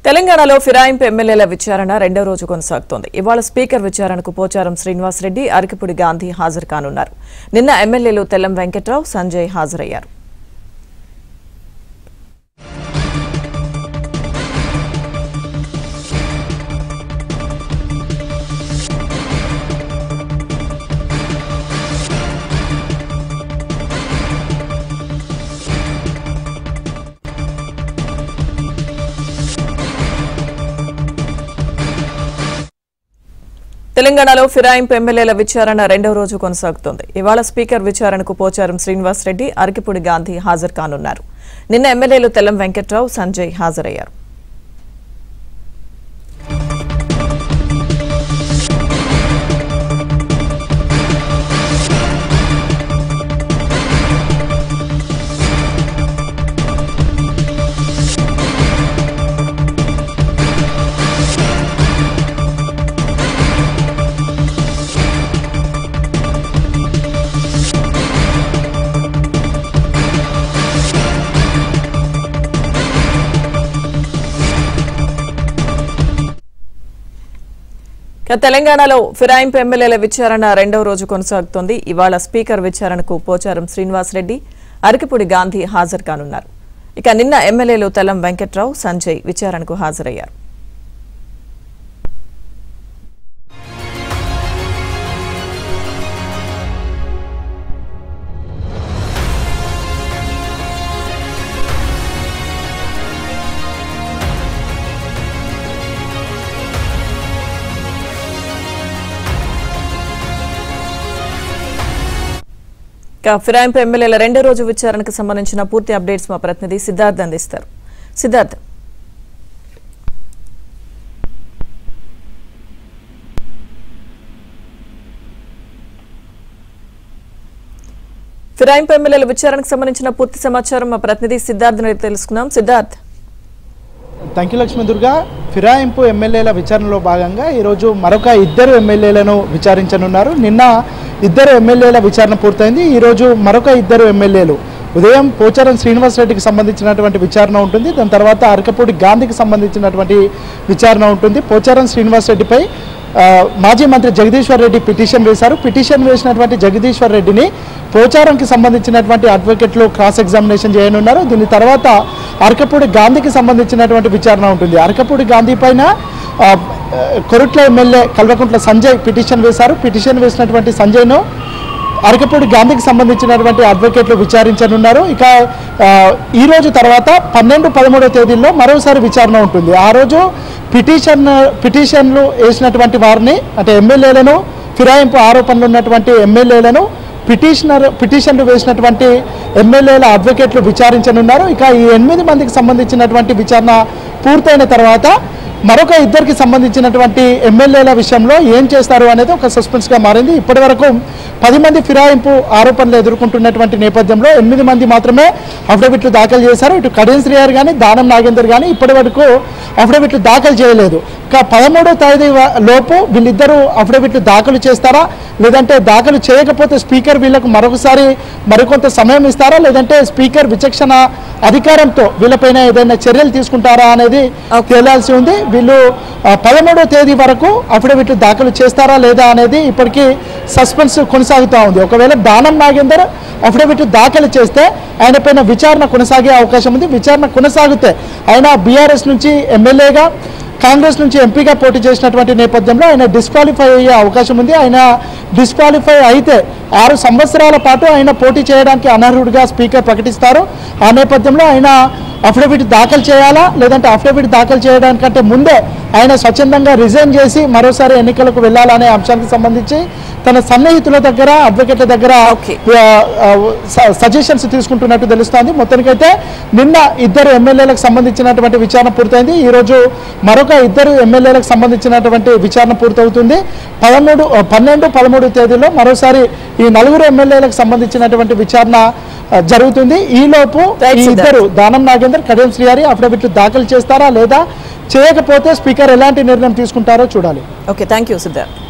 తెలంగాణలో ఫిరాయింపు ఎమ్మెల్యేల విచారణ రెండో రోజు కొనసాగుతోంది. ఇవాళ స్పీకర్ విచారణకు పోచారం శ్రీనివాస్ రెడ్డి, అరకిపూడి గాంధీ హాజరు కానున్నారు. నిన్న ఎమ్మెల్యేలు తెల్లం వెంకట్రావు, సంజయ్ హాజరయ్యారు. తెలంగాణలో ఫిరాయింపు ఎమ్మెల్యేల విచారణ రెండో రోజు కొనసాగుతోంది. ఇవాళ స్పీకర్ విచారణకు పోచారం శ్రీనివాస్ రెడ్డి, అరకిపూడి గాంధీ హాజరు కానున్నారు. నిన్న ఎమ్మెల్యేలు తెల్లం వెంకట్రావు, సంజయ్ హాజరయ్యారు. తెలంగాణలో ఫిరాయింపు ఎమ్మెల్యేల విచారణ రెండో రోజు కొనసాగుతోంది. ఇవాళ స్పీకర్ విచారణకు పోచారం శ్రీనివాస్ రెడ్డి, అరకిపూడి గాంధీ హాజరు కానున్నారు. ఇక నిన్న ఎమ్మెల్యేలు తెల్లం వెంకట్రావు, సంజయ్ విచారణకు హాజరయ్యారు. ఫిరాయింపు ఎమ్మెల్యేల రెండో రోజు విచారణకు సంబంధించిన పూర్తి అప్డేట్స్ మా ప్రతినిధి సిద్ధార్థ్ అందిస్తారు. సిద్ధార్థ్, ఫిరాయింపు ఎమ్మెల్యేల విచారణకు సంబంధించిన పూర్తి సమాచారం మా ప్రతినిధి సిద్ధార్థ్ అని తెలుసుకుందాం. సిద్ధార్థ్. Thank you Lakshmi Durga. ఫిరాయింపు ఎమ్మెల్యేల విచారణలో భాగంగా ఈరోజు మరొక ఇద్దరు ఎమ్మెల్యేలను విచారించనున్నారు. నిన్న ఇద్దరు ఎమ్మెల్యేల విచారణ పూర్తయింది. ఈరోజు మరొక ఇద్దరు ఎమ్మెల్యేలు ఉదయం పోచారం శ్రీనివాస్ రెడ్డికి సంబంధించినటువంటి విచారణ ఉంటుంది. దాని తర్వాత అరకపూడి గాంధీకి సంబంధించినటువంటి విచారణ ఉంటుంది. పోచారం శ్రీనివాస్ రెడ్డిపై మాజీ మంత్రి జగదీశ్వర్ రెడ్డి పిటిషన్ వేశారు. పిటిషన్ వేసినటువంటి జగదీశ్వర్ రెడ్డిని పోచారంకి సంబంధించినటువంటి అడ్వకేట్లు క్రాస్ ఎగ్జామినేషన్ చేయనున్నారు. దీని తర్వాత అరకపూడి గాంధీకి సంబంధించినటువంటి విచారణ ఉంటుంది. అరకపూడి గాంధీ పైన కొరుట్ల ఎమ్మెల్యే కల్వకుంట్ల సంజయ్ పిటిషన్ వేశారు. పిటిషన్ వేసినటువంటి సంజయ్ను అరకపూడి గాంధీకి సంబంధించినటువంటి అడ్వకేట్లు విచారించనున్నారు. ఇక ఈ రోజు తర్వాత 12, 13 తేదీల్లో మరోసారి విచారణ ఉంటుంది. ఆ రోజు పిటిషన్లు వేసినటువంటి వారిని, అంటే ఎమ్మెల్యేలను, ఫిరాయింపు ఆరోపణలు ఉన్నటువంటి ఎమ్మెల్యేలను పిటిషన్లు వేసినటువంటి ఎమ్మెల్యేల అడ్వకేట్లు విచారించనున్నారు. ఇక ఈ 8 మందికి సంబంధించినటువంటి విచారణ పూర్తయిన తర్వాత మరొక ఇద్దరికి సంబంధించినటువంటి ఎమ్మెల్యేల విషయంలో ఏం చేస్తారు అనేది ఒక సస్పెన్స్గా మారింది. ఇప్పటి వరకు 10 మంది ఫిరాయింపు ఆరోపణలు ఎదుర్కొంటున్నటువంటి నేపథ్యంలో 8 మంది మాత్రమే అఫిడవిట్లు దాఖలు చేశారు. ఇటు కడియం శ్రీహరి కానీ దానం నాగేందర్ కానీ ఇప్పటి వరకు అఫిడవిట్లు దాఖలు చేయలేదు. ఇక 13వ తేదీ లోపు వీళ్ళిద్దరూ అఫిడవిట్లు దాఖలు చేస్తారా, లేదంటే దాఖలు చేయకపోతే స్పీకర్ వీళ్ళకు మరొకసారి మరికొంత సమయం ఇస్తారా, లేదంటే స్పీకర్ విచక్షణ అధికారంతో వీళ్ళపైన ఏదైనా చర్యలు తీసుకుంటారా అనేది తేలాల్సి ఉంది. వీళ్ళు 13వ తేదీ వరకు అఫిడవిట్లు దాఖలు చేస్తారా లేదా అనేది ఇప్పటికీ సస్పెన్స్ కొనసాగుతూ ఉంది. ఒకవేళ దానం నాగేందర్ అఫిడవిట్లు దాఖలు చేస్తే ఆయన పైన విచారణ కొనసాగే అవకాశం ఉంది. విచారణ కొనసాగితే ఆయన బీఆర్ఎస్ నుంచి ఎమ్మెల్యేగా, కాంగ్రెస్ నుంచి ఎంపీగా పోటీ చేసినటువంటి నేపథ్యంలో ఆయన డిస్క్వాలిఫై అయ్యే అవకాశం ఉంది. ఆయన డిస్క్వాలిఫై అయితే 6 సంవత్సరాల పాటు ఆయన పోటీ చేయడానికి అనర్హుడిగా స్పీకర్ ప్రకటిస్తారు. ఆ నేపథ్యంలో ఆయన అఫిడవిట్ దాఖలు చేయాలా, లేదంటే అఫిడవిట్ దాఖలు చేయడానికంటే ముందే ఆయన స్వచ్ఛందంగా రిజైన్ చేసి మరోసారి ఎన్నికలకు వెళ్ళాలనే అంశానికి సంబంధించి తన సన్నిహితుల దగ్గర, అడ్వకేట్ల దగ్గర సజెషన్స్ తీసుకుంటున్నట్టు తెలుస్తోంది. మొత్తానికైతే నిన్న ఇద్దరు ఎమ్మెల్యేలకు సంబంధించినటువంటి విచారణ పూర్తయింది. ఈరోజు మరొక ఇద్దరు ఎమ్మెల్యేలకు సంబంధించినటువంటి విచారణ పూర్తవుతుంది. 12, 13 తేదీలో మరోసారి ఈ 4 ఎమ్మెల్యేలకు సంబంధించినటువంటి విచారణ జరుగుతుంది. ఈలోపు ఈ ఇద్దరు దానం నాగేందర్, కడియం శ్రీహరి అఫిడవిట్లు దాఖలు చేస్తారా లేదా, చేయకపోతే స్పీకర్ ఎలాంటి నిర్ణయం తీసుకుంటారో చూడాలి. Okay, thank you Siddharth.